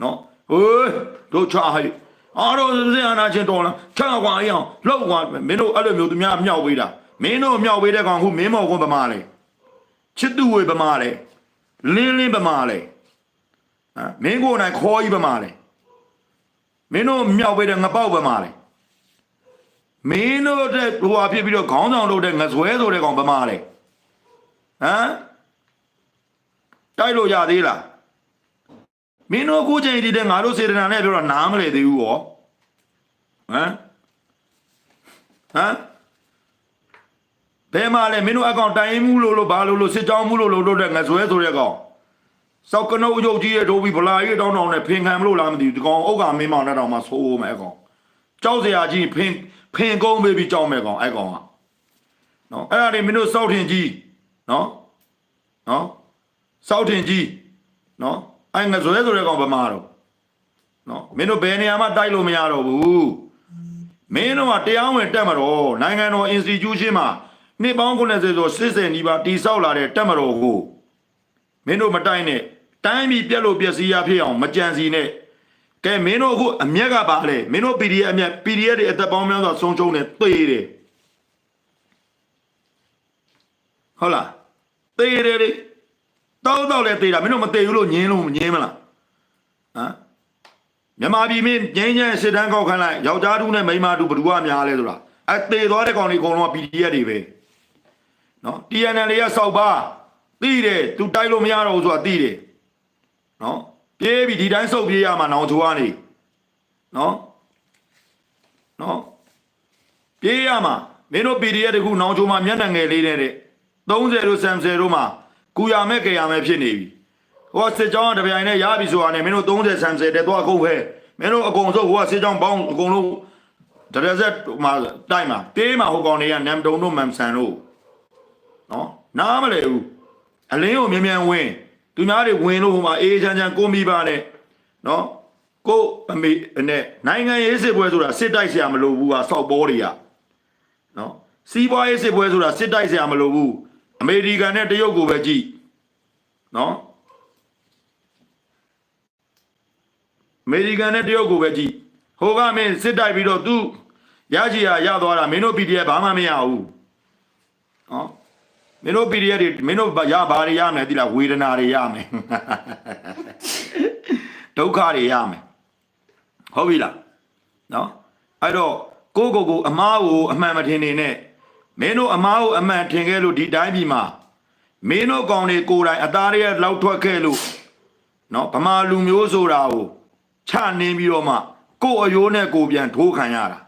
နော်ဟိုတို့ချာဟိအားတော့စင်အနာချင်းတော်လားချာကွာအောင်လောက်ကွာမင်းတို့အဲ့လိုမျိုးသူများမြောက်ပေးတာမင်းတို့မြောက်ပေးတဲ့ကောင်ခုမင်းမော်ကွန်းပမာလေချစ်သူဝေပမာလေလင်းပမာလေမင်းကိုနိုင်ခေါ်ကြီးပမာလေမင်းတို့မြောက်ပေးတဲ့ငပေါက်ပမာလေမင်းတို့တဲ့ဟိုအဖြစ်ပြီးတော့ခေါင်းဆောင်လုပ်တဲ့ငဇွဲဆိုတဲ့ကောင်ပမာလေတိုက်လို့ရသေးလားမင်းတို့ကိုချိန်တည်တဲ့ငါတို့စေတနာနဲ့ပြောတော့နားမလဲသေးဘူးရောဘယ်မှာလဲမင်းတို့အကောင်တိုင်မှုလို့ဘာလို့စစ်ကြောင်းမှုလို့တဲ့ငဇွဲဆိုတဲ့ကောင်စောက်ကနုတ်ရုပ်ကြီးရဲ့ဒိုးပြီးဗလာကြီးတောင်းနဲ့ဖင်ခံမလို့လားမသိဘူးဒီကောင်ဥက္ကမင်းမောင်နဲ့တောင်မှဆိုးမယ်အကောင်ကြောက်စရာကြီးဖင်ကုန်းပေးပြီးကြောက်မယ်ကောင်အဲ့ကောင်ကနော်အဲ့ဒါတွေမင်းတို့စောက်ထင်ကြီးနော်စောက်ထင်ကြီးနော်အဲ့ငဇွဲဆိုတဲ့ကောင်ဗမာတော့နော်မင်းတို့ဘယ်နေရာမှတိုက်လို့မရတော့ဘူးမင်းတို့ကတရားဝင်တက်မတော်နိုင်ငံတော် institution မှာနှစ်ပေါင်း90ဆို80နီးပါးတိဆောက်လာတဲ့တက်မတော်ကိုမင်းတို့မတိုက်နဲ့တိုင်းပြည်ပြက်လို့ပျက်စီးရဖြစ်အောင်မကြံစီနဲ့ကဲမင်းတို့အခုအမျက်ကပါလေမင်းတို့ PDF အမျက် PDF တွေအသက်ပေါင်းများစွာဆုံးရှုံးနေသေတယ်ဟုတ်လားသေတယ်လေတောက်လဲသေတာမင်းတို့မသေဘူးလို့ညင်းမလားမြန်မာပြည်မင်းငင်းစစ်တန်းကောက်ခိုင်းလိုက်ယောက်ျားတူနဲ့မိန်းမတူဘယ်သူကများလဲဆိုတာအသေသွားတဲ့ကောင်တွေအကုန်လုံးက PDF တွေပဲနော် TNL ကစောက်ပါသိတယ်သူတိုက်လို့မရတော့ဘူးဆိုတာသိတယ်နော်ပြေးပြီးဒီတိုင်းစုပ်ပြေးရမှာနောင်ချိုကနေနော်ပြေးရမှာမင်းတို့ PDF တခုနောင်ချိုမှာမျက်နှာငယ်လေးတဲ့30တို့30တို့မှာကူရမဲ့ကြရမဲ့ဖြစ်နေပြီဟိုစစ်ကြောင်းတပြိုင်နဲ့ရပြီဆိုတာနဲ့မင်းတို့30 30တဲ့တော့အကုန်ပဲမင်းတို့အကုန်စုပ်ဟိုစစ်ကြောင်းပေါင်းအကုန်လုံးတရဇက်မှာတိုက်မှာတေးမှာဟိုကောင်တွေကနမ်တုံတို့မမ်ဆန်တို့နော်နားမလဲဘူးအလင်းကိုမြန်ဝင်သူများတွေဝင်လို့ဟိုမှာအေးချမ်းကိုမိပါနဲ့နော်ကိုအမေနဲ့နိုင်ငံရေးစစ်ပွဲဆိုတာစစ်တိုက်เสียမလို့ဘူးဟာစောက်ပေါ်တွေကနော်စီးပွားရေးစစ်ပွဲဆိုတာစစ်တိုက်เสียမလို့ဘူးအမေရိကန်နဲ့တရုတ်ကိုပဲကြည့်နော်အမေရိကန်နဲ့တရုတ်ကိုပဲကြည့်ဟိုကမင်းစစ်တိုက်ပြီးတော့သူရကြီးရသွားတာမင်းတို့ PDF ဘာမှမရဘူးနော်မင်းတို့ PDF တွေမင်းတို့ရဘာတွေရမယ်သိလားဝေဒနာတွေရမယ်ဒုက္ခတွေရမယ်ဟုတ်ပြီလားနော်အဲ့တော့ကိုအမားကိုအမှန်မထင်နေနဲ့မင်းတို့အမားကိုအမှန်ထင်ခဲ့လို့ဒီတိုင်းပြည်မှာမင်းတို့ကောင်တွေကိုယ်တိုင်အသားတွေလောက်ထွက်ခဲ့လို့နော်ဗမာလူမျိုးဆိုတာကိုချနင်းပြီးတော့မှကိုယ်အယိုးနဲ့ကိုပြန်ထိုးခံရတာ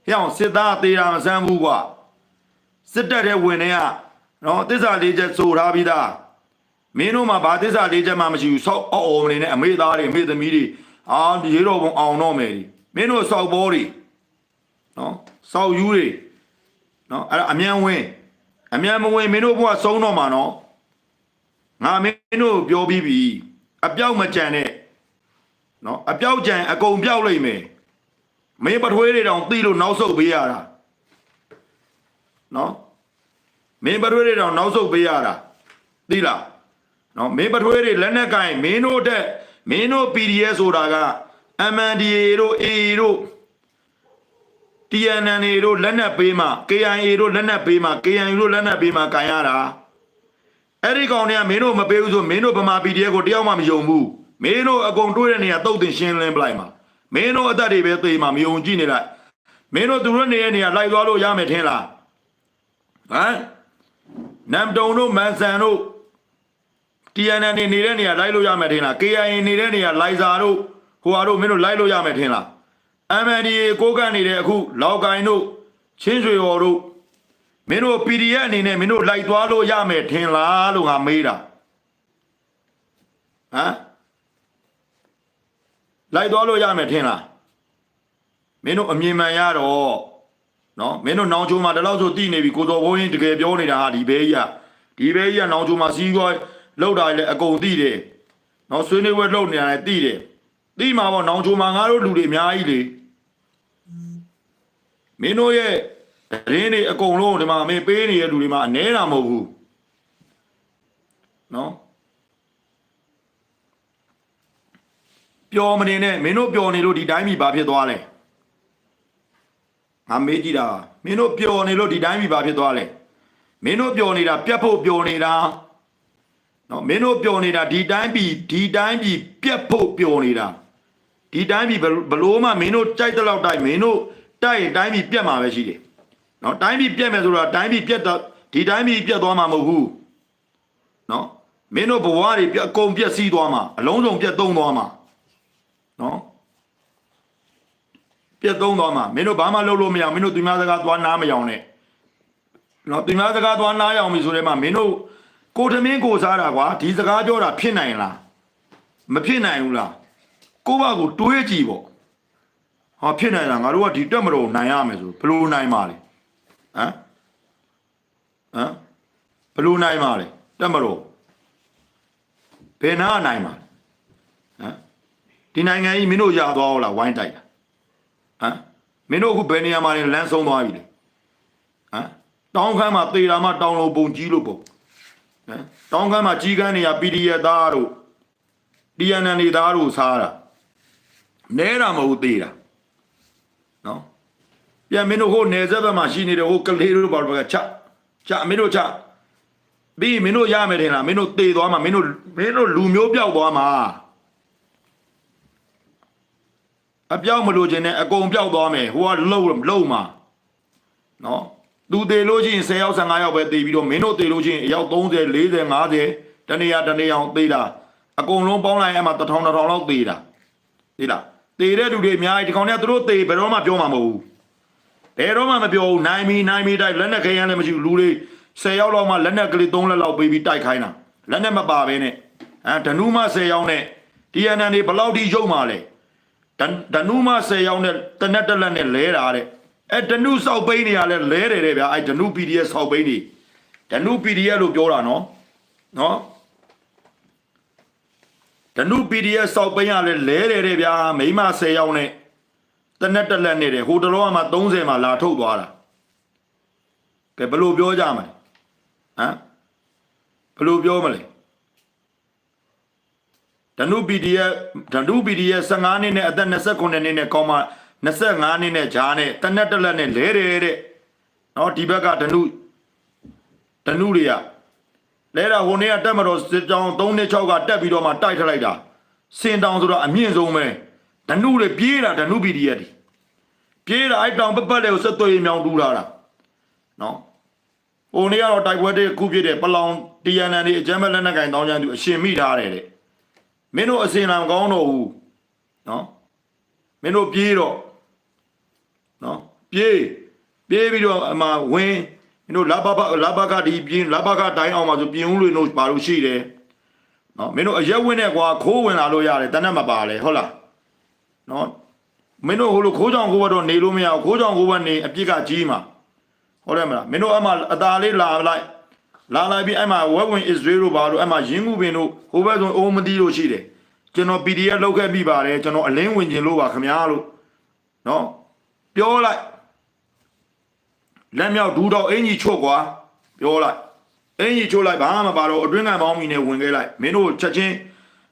ဟဲ့အောင်စစ်သားသေးတာမဆန်းဘူးကွာစစ်တပ်တဲ့ဝင်တွေကနော်သစ္စာလေးချက်ဆိုထားပြီးသားမင်းတို့မှာဘာသစ္စာလေးချက်မှမရှိဘူးစောက်အော်မနေနဲ့အမေသားတွေအမေသမီးတွေရေတော်ဘုံအောင်တော့မယ်မင်းတို့စောက်ဘောတွေနော်စောက်ယူတွေနော်အဲ့ဒါအမြန်မဝင်မင်းတို့ဘုရားဆုံးတော့မှာနော်ငါမင်းတို့ပြောပြီးပြီအပြောက်မကြံနဲ့နော်အပြောက်ကြံအကုန်ပြောက်လိမ့်မယ်မင်းပထွေးတွေတောင်သိလို့နောက်ဆုတ်ပေးရတာနော်မင်းပထွေးတွေတောင်နောက်ဆုတ်ပေးရတာသိလားနော်မင်းပထွေးတွေလက်နဲ့ကင်မင်းတို့တက်မင်းတို့ PDF ဆိုတာက MNDA တို့ AA တို့ TNN တို့လက်နဲ့ပေးမှ KIA တို့လက်နဲ့ပေးမှ KNU တို့လက်နဲ့ပေးမှကန်ရတာအဲ့ဒီကောင်တွေကမင်းတို့မပေးဘူးဆိုမင်းတို့ဗမာ PDF ကိုတယောက်မှမယုံဘူးမင်းတို့အကုန်တွေးတဲ့နေရာတုတ်တင်ရှင်းလင်းပလိုက်မှာမင်းတို့အသက်တွေပဲသေမှာမယုံကြည့်နေလိုက်မင်းတို့သူတို့နေတဲ့နေရာလိုက်သွားလို့ရမယ်ထင်လားနမ်တုံတို့မန်ဆန်တို့ TNN နေတဲ့နေရာလိုက်လို့ရမယ်ထင်လား KIA နေတဲ့နေရာလိုက်စာတို့ဟိုဟာတို့မင်းတို့လိုက်လို့ရမယ်ထင်လား MNDA ကိုကန့်နေတဲ့အခုလောက်ကိုင်းတို့ချင်းရွှေရော်တို့မင်းတို့ PDF အနေနဲ့မင်းတို့လိုက်သွားလို့ရမယ်ထင်လားလို့ငါမေးတာလိုက်သွားလို့ရမယ်ထင်လားမင်းတို့အမြင်မှန်ရတော့နော်မင်းတို့နောင်ချိုမှာတလောက်ဆိုတိနေပြီကိုစောဘုန်းကြီးတကယ်ပြောနေတာဟာဒီဘဲကြီးကနောင်ချိုမှာစီးပွားလောက်တာလည်းအကုန်သိတယ်နော်ဆွေးနွေးပွဲလုပ်နေတာလည်းသိတယ်သိမှာပေါ့နောင်ချိုမှာငါတို့လူတွေအများကြီးလေမင်းတို့ရဲ့ရင်းတွေအကုန်လုံးဒီမှာမင်းပေးနေတဲ့လူတွေမှာအနဲတာမဟုတ်ဘူးနော် ပျော်မနေနဲ့မင်းတို့ပျော်နေလို့ဒီတိုင်းပြည်ဘာဖြစ်သွားလဲငါမေးကြည့်တာမင်းတို့ပျော်နေလို့ဒီတိုင်းပြည်ဘာဖြစ်သွားလဲမင်းတို့ပျော်နေတာပြတ်ဖို့ပျော်နေတာနော်မင်းတို့ပျော်နေတာဒီတိုင်းပြည်ပြတ်ဖို့ပျော်နေတာဒီတိုင်းပြည်ဘလို့မှမင်းတို့ကြိုက်တဲ့လောက်တိုက်မင်းတို့တိုက်ရင်တိုင်းပြည်ပြတ်မှာပဲရှိတယ်နော်တိုင်းပြည်ပြတ်မယ်ဆိုတော့တိုင်းပြည်ပြတ်တော့ဒီတိုင်းပြည်ပြတ်သွားမှာမဟုတ်ဘူးနော်မင်းတို့ဘဝတွေအကုန်ပြတ်စီးသွားမှာအလုံးစုံပြတ်သုံးသွားမှာနော်ပြတ်သုံးသွားမှာမင်းတို့ဘာမှလုပ်လို့မရမင်းတို့သူများစကားသွားနားမရောနဲ့နော်သူများစကားသွားနားရောင်ပြီဆိုတဲ့မှာမင်းတို့ကိုထမင်းကိုစားတာကွာဒီစကားပြောတာဖြစ်နိုင်လားမဖြစ်နိုင်ဘူးလားကိုဘကိုတွေးကြည့်ပေါ့ဟောဖြစ်နိုင်လားငါတို့ကဒီတက်မတော်နိုင်ရမယ်ဆိုဘလို့နိုင်ပါလဲဟမ်ဘလို့နိုင်ပါလဲတက်မတော်ဘယ်နာနိုင်ပါဟမ်ဒီနိုင်ငံကြီးမင်းတို့ရသွားအောင်လားဝိုင်းတိုက်တာဟမ်မင်းတို့အခုဘယ်နေရာမှာလဲလမ်းဆုံးသွားပြီလေဟမ်တောင်းခမ်းမှာသေတာမှတောင်းလို့ပုံကြီးလို့ပုံဟမ်တောင်းခမ်းမှာကြီးကန်းနေရ PDF သားတို့ TNN နေသားတို့စားတာနဲတာမဟုတ်သေးတာနော်ပြန်မင်းတို့ဟိုနယ်စပ်ဘက်မှာရှိနေတဲ့ဟိုကလေးတို့ဘာလို့ကချမင်းတို့ချပြီးမင်းတို့ရမယ်ထင်လားမင်းတို့သေသွားမှာမင်းတို့လူမျိုးပြောက်သွားမှာအပြောက်မလို့ခြင်းနဲ့အကုန်ပြောက်သွားမယ်ဟိုကလုံမှာနော်သူသေလို့ချင်း10ယောက်15ယောက်ပဲသေပြီးတော့မင်းတို့သေလို့ချင်းအယောက်30 40 50တနေရာအောင်သေတာအကုန်လုံးပေါင်းလိုက်အဲ့မှာ1000 2000လောက်သေတာသိလားသေတဲ့လူတွေအများကြီးဒီကောင်တွေကသူတို့သေဘယ်တော့မှပြောမှာမဟုတ်ဘူးဘယ်တော့မှမပြောဘူးနိုင်မီတိုက်လက်နဲ့ခဲရမ်းလည်းမရှိဘူးလူတွေ10ယောက်လောက်မှလက်နဲ့ကလေး3လက်လောက်ပေးပြီးတိုက်ခိုင်းတာလက်နဲ့မပါဘဲနဲ့ဓနုမ10ယောက်နဲ့ TNN တွေဘလောက်ထိရုပ်မှာလဲဓနုမ10ယောက်နဲ့တနက်တက်လက်နဲ့လဲတာတဲ့ဓနုစောက်ပိန်းတွေကလည်းလဲတယ်တဲ့ဗျာဓနု PDF စောက်ပိန်းတွေဓနု PDF လို့ပြောတာနော်ဓနု PDF စောက်ပိန်းကလည်းလဲတယ်တဲ့ဗျာမိမ10ယောက်နဲ့တနက်တက်လက်နဲ့တယ်ဟိုတလောကမှ30မှာလာထုတ်သွားတာကဲဘယ်လိုပြောကြမလဲဟမ်ဘယ်လိုပြောမလဲဓနု PDF 15နှစ်နဲ့အသက်29နှစ်နဲ့ကောင်းမှ25နှစ်နဲ့ဂျားနဲ့တနက်တက်လက်နဲ့လဲတယ်တဲ့နော်ဒီဘက်ကဓနုတွေကလဲတာဟိုနေ့ကတက်မတော်စစ်ကြောင်း3နှစ်6ကတက်ပြီးတော့မှတိုက်ထလိုက်တာစင်တောင်ဆိုတော့အမြင့်ဆုံးပဲဓနုတွေပြေးတာဓနု PDF တွေပြေးတာအဲ့တောင်ပတ်လေကိုဆက်သွေးမြောင်တူးလာတာနော်ဟိုနေ့ကတော့တိုက်ပွဲတွေခုဖြစ်တဲ့ပလောင် TNN တွေအကြမ်းမဲ့လက်နက်ကင်တောင်းကြသူအရှင်မိထားတယ်တဲ့မင်းတို့အစင်လာမကောင်းတော့ဘူးနော်မင်းတို့ပြေးတော့နော်ပြေးပြီးတော့အမဝင်းမင်းတို့လာဘကဒီပြင်းလာဘကတိုင်းအောင်မှာဆိုပြင်းဦးလွင်တို့ပါလို့ရှိတယ်နော်မင်းတို့အရက်ဝင်းနဲ့ကွာခိုးဝင်လာလို့ရတယ်တနက်မပါလေဟုတ်လားနော်မင်းတို့ဟိုလိုခိုးကြောင်ကိုဘတော့နေလို့မရဘူးခိုးကြောင်ကိုဘနေအပြစ်ကကြီးမှာဟုတ်တယ်မလားမင်းတို့အမအသာလေးလာလိုက်ပြီးအဲ့မှာဝက်ဝင် Israel တို့ဘာလို့အဲ့မှာရင်းမှုပင်တို့ဟိုဘက်ဆိုအိုးမတီးလို့ရှိတယ်ကျွန်တော် PDF လောက်ခဲ့ပြီးပါတယ်ကျွန်တော်အလင်းဝင်ခြင်းလို့ပါခင်ဗျာလို့နော်ပြောလိုက်လက်မြောက်ဒူးတော့အင်ကြီးချွတ်ကွာပြောလိုက်အင်ကြီးချွတ်လိုက်ဘာမှမပါတော့အတွင်းကပေါင်းမီနဲ့ဝင်ခဲ့လိုက်မင်းတို့ချက်ချင်း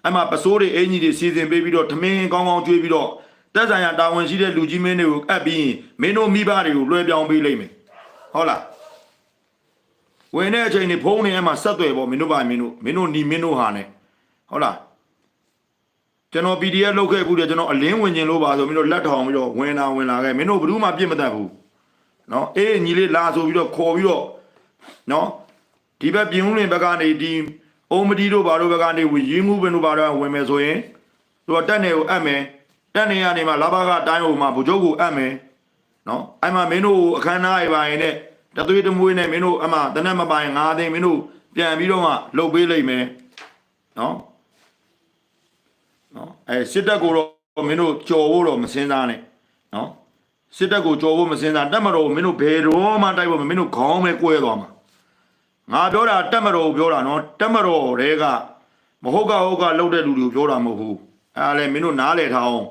အဲ့မှာပစိုးတွေအင်ကြီးတွေစီစဉ်ပေးပြီးတော့ထမင်းကောင်းကျွေးပြီးတော့တက်ဆိုင်ရာတာဝန်ရှိတဲ့လူကြီးမင်းတွေကိုအပ်ပြီးမင်းတို့မိဘတွေကိုလွှဲပြောင်းပေးလိုက်မယ်ဟုတ်လားဝင်တဲ့အချိန်နေဖုန်းနေအမှဆက်သွယ်ပေါ့မင်းတို့ပါမင်းတို့နီမင်းတို့ဟာနဲ့ဟုတ်လားကျွန်တော် PDF လောက်ခဲ့ဘူးတယ်ကျွန်တော်အလင်းဝင်ခြင်းလို့ပါဆိုမင်းတို့လက်ထောင်ပြီးတော့ဝင်လာခဲ့မင်းတို့ဘယ်သူမှပြစ်မတတ်ဘူးနော်အေးညီလေးလာဆိုပြီးတော့ခေါ်ပြီးတော့နော်ဒီဘက်ပြင်ဦးလင်ဘက်ကနေဒီအုံမတီတို့ဘာတို့ဘက်ကနေရင်းမှုပင်တို့ဘာတို့ဝင်မယ်ဆိုရင်သူကတက်နေကိုအပ်မယ်တက်နေရနေမှာလာဘကတိုင်းဟိုမှာဗိုလ်ချုပ်ကိုအပ်မယ်နော်အဲ့မှာမင်းတို့အခမ်းအနားရပါရင်နဲ့တသွေးတမွေးနဲ့မင်းတို့အမှတနက်မပိုင်9သိန်းမင်းတို့ပြန်ပြီးတော့မှလှုပ်ပေးလိုက်မယ်နော်စစ်တပ်ကိုတော့မင်းတို့ကြော်ဖို့တော့မစင်းစားနဲ့နော်စစ်တပ်ကိုကြော်ဖို့မစင်းစားတက်မတော်မင်းတို့ဘယ်တော့မှတိုက်ဖို့မင်းတို့ခေါင်းပဲကွဲသွားမှာငါပြောတာတက်မတော်ပြောတာနော်တက်မတော်တွေကမဟုတ်ကလှုပ်တဲ့လူတွေကိုပြောတာမဟုတ်ဘူးအဲ့ဒါလည်းမင်းတို့နားလည်ထားအောင်